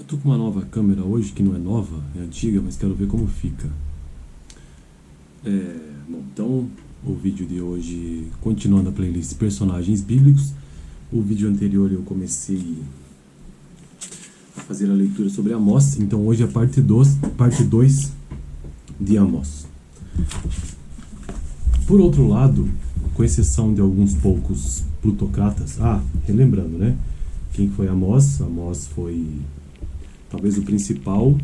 Tô com uma nova câmera hoje, que não é nova, é antiga, mas quero ver como fica. Bom, então o vídeo de hoje, continuando a playlist Personagens Bíblicos. O vídeo anterior eu comecei a fazer a leitura sobre Amós, então hoje é a parte 2 de Amós. Por outro lado, com exceção de alguns poucos plutocratas, relembrando, né? Quem foi Amós? Amós foi talvez o principal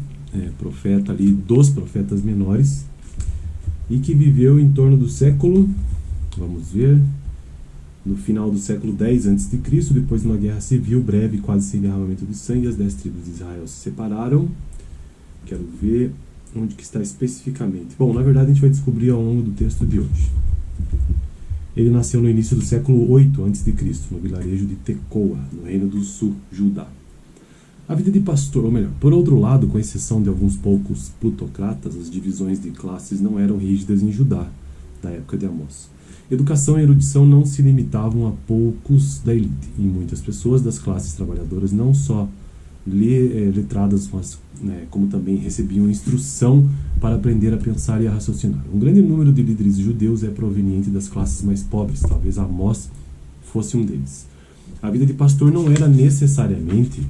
profeta ali dos profetas menores, e que viveu em torno do século, vamos ver, no final do século X a.C., depois de uma guerra civil breve, quase sem derramamento de sangue, as 10 tribos de Israel se separaram. Quero ver onde que está especificamente. Bom, na verdade a gente vai descobrir ao longo do texto de hoje. Ele nasceu no início do século 8 a.C., no vilarejo de Tecoa, no reino do sul, Judá. A vida de pastor, ou melhor, por outro lado, com exceção de alguns poucos plutocratas, as divisões de classes não eram rígidas em Judá, da época de Amós. Educação e erudição não se limitavam a poucos da elite, e muitas pessoas das classes trabalhadoras, não só letradas, mas, como também recebiam instrução para aprender a pensar e a raciocinar. Um grande número de líderes judeus é proveniente das classes mais pobres, talvez Amós fosse um deles. A vida de pastor não era necessariamente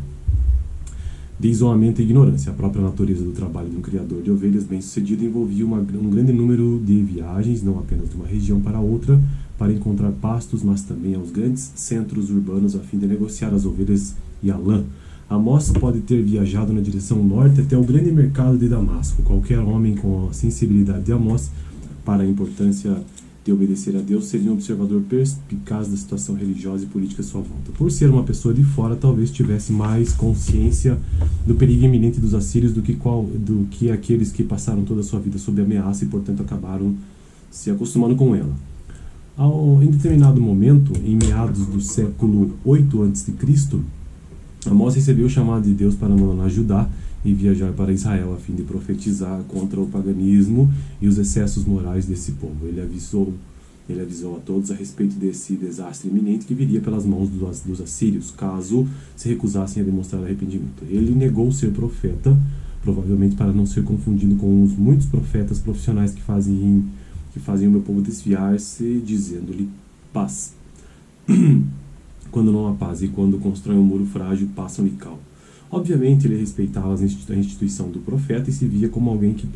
de isolamento e ignorância. A própria natureza do trabalho de um criador de ovelhas bem-sucedido envolvia um grande número de viagens, não apenas de uma região para outra, para encontrar pastos, mas também aos grandes centros urbanos a fim de negociar as ovelhas e a lã. Amós pode ter viajado na direção norte até o grande mercado de Damasco. Qualquer homem com a sensibilidade de Amós para a importância de obedecer a Deus seria um observador perspicaz da situação religiosa e política à sua volta. Por ser uma pessoa de fora, talvez tivesse mais consciência do perigo iminente dos assírios do que aqueles que passaram toda a sua vida sob ameaça e, portanto, acabaram se acostumando com ela. Em determinado momento, em meados do século 8 a.C., Amós recebeu o chamado de Deus para abandonar Judá e viajar para Israel a fim de profetizar contra o paganismo e os excessos morais desse povo. Ele avisou a todos a respeito desse desastre iminente que viria pelas mãos dos assírios, caso se recusassem a demonstrar arrependimento. Ele negou ser profeta, provavelmente para não ser confundido com os muitos profetas profissionais que fazem o meu povo desviar-se, dizendo-lhe paz. Quando não há paz, e quando constroem um muro frágil, passam-lhe cal. Obviamente, ele respeitava a instituição do profeta e se via como alguém que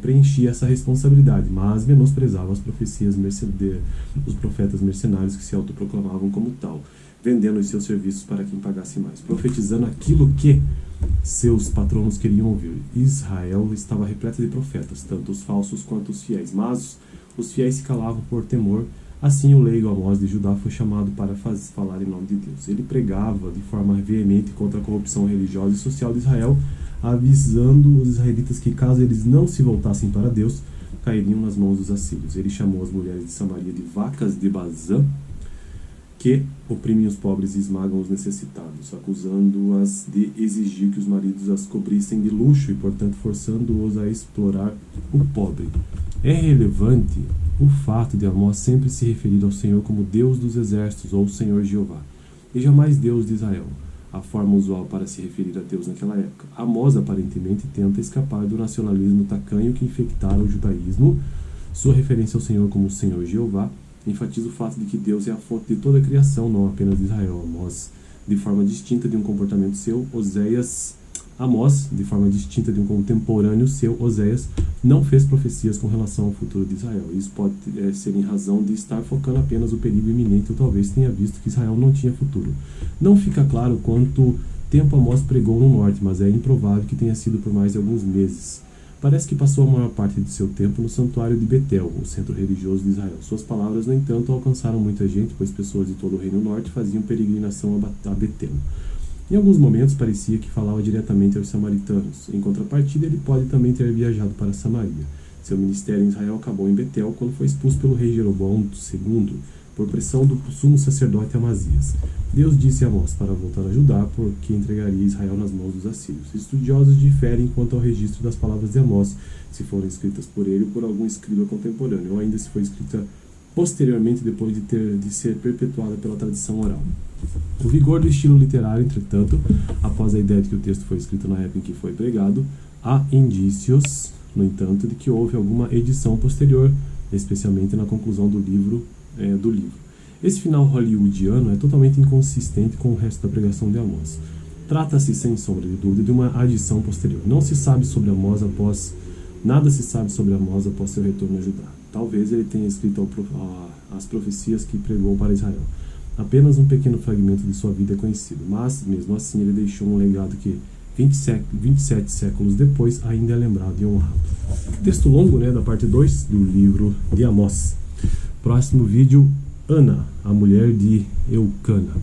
preenchia essa responsabilidade, mas menosprezava as profecias dos profetas mercenários que se autoproclamavam como tal, vendendo os seus serviços para quem pagasse mais, profetizando aquilo que seus patronos queriam ouvir. Israel estava repleta de profetas, tanto os falsos quanto os fiéis, mas os fiéis se calavam por temor. Assim, o leigo Amós de Judá foi chamado para falar em nome de Deus. Ele pregava de forma veemente contra a corrupção religiosa e social de Israel, avisando os israelitas que, caso eles não se voltassem para Deus, cairiam nas mãos dos assírios. Ele chamou as mulheres de Samaria de vacas de Bazã, que oprimem os pobres e esmagam os necessitados, acusando-as de exigir que os maridos as cobrissem de luxo e, portanto, forçando-os a explorar o pobre. É relevante o fato de Amós sempre se referir ao Senhor como Deus dos exércitos ou Senhor Jeová, e jamais Deus de Israel, a forma usual para se referir a Deus naquela época. Amós aparentemente tenta escapar do nacionalismo tacanho que infectara o judaísmo. Sua referência ao Senhor como Senhor Jeová enfatiza o fato de que Deus é a fonte de toda a criação, não apenas de Israel. Amós, de forma distinta de um comportamento seu, Amós, de forma distinta de um contemporâneo seu, Oséias, não fez profecias com relação ao futuro de Israel. Isso pode ser em razão de estar focando apenas o perigo iminente, ou talvez tenha visto que Israel não tinha futuro. Não fica claro quanto tempo Amós pregou no norte, mas é improvável que tenha sido por mais de alguns meses. Parece que passou a maior parte de seu tempo no santuário de Betel, o centro religioso de Israel. Suas palavras, no entanto, alcançaram muita gente, pois pessoas de todo o reino norte faziam peregrinação a Betel. Em alguns momentos parecia que falava diretamente aos samaritanos. Em contrapartida, ele pode também ter viajado para Samaria. Seu ministério em Israel acabou em Betel quando foi expulso pelo rei Jeroboão II por pressão do sumo sacerdote Amazias. Deus disse a Amós para voltar a Judá, porque entregaria Israel nas mãos dos assírios. Estudiosos diferem quanto ao registro das palavras de Amós, se foram escritas por ele ou por algum escriba contemporâneo, ou ainda se foi escrita posteriormente depois de ser perpetuada pela tradição oral. O vigor do estilo literário, entretanto, após a ideia de que o texto foi escrito na época em que foi pregado, há indícios, no entanto, de que houve alguma edição posterior, especialmente na conclusão do livro. Esse final hollywoodiano é totalmente inconsistente com o resto da pregação de Amós. Trata-se, sem sombra de dúvida, de uma adição posterior. Nada se sabe sobre Amós após seu retorno a Judá. Talvez ele tenha escrito as profecias que pregou para Israel. Apenas um pequeno fragmento de sua vida é conhecido, mas, mesmo assim, ele deixou um legado que, 27 séculos depois, ainda é lembrado e honrado. Texto longo, da parte 2 do livro de Amós. Próximo vídeo, Ana, a mulher de Eucana.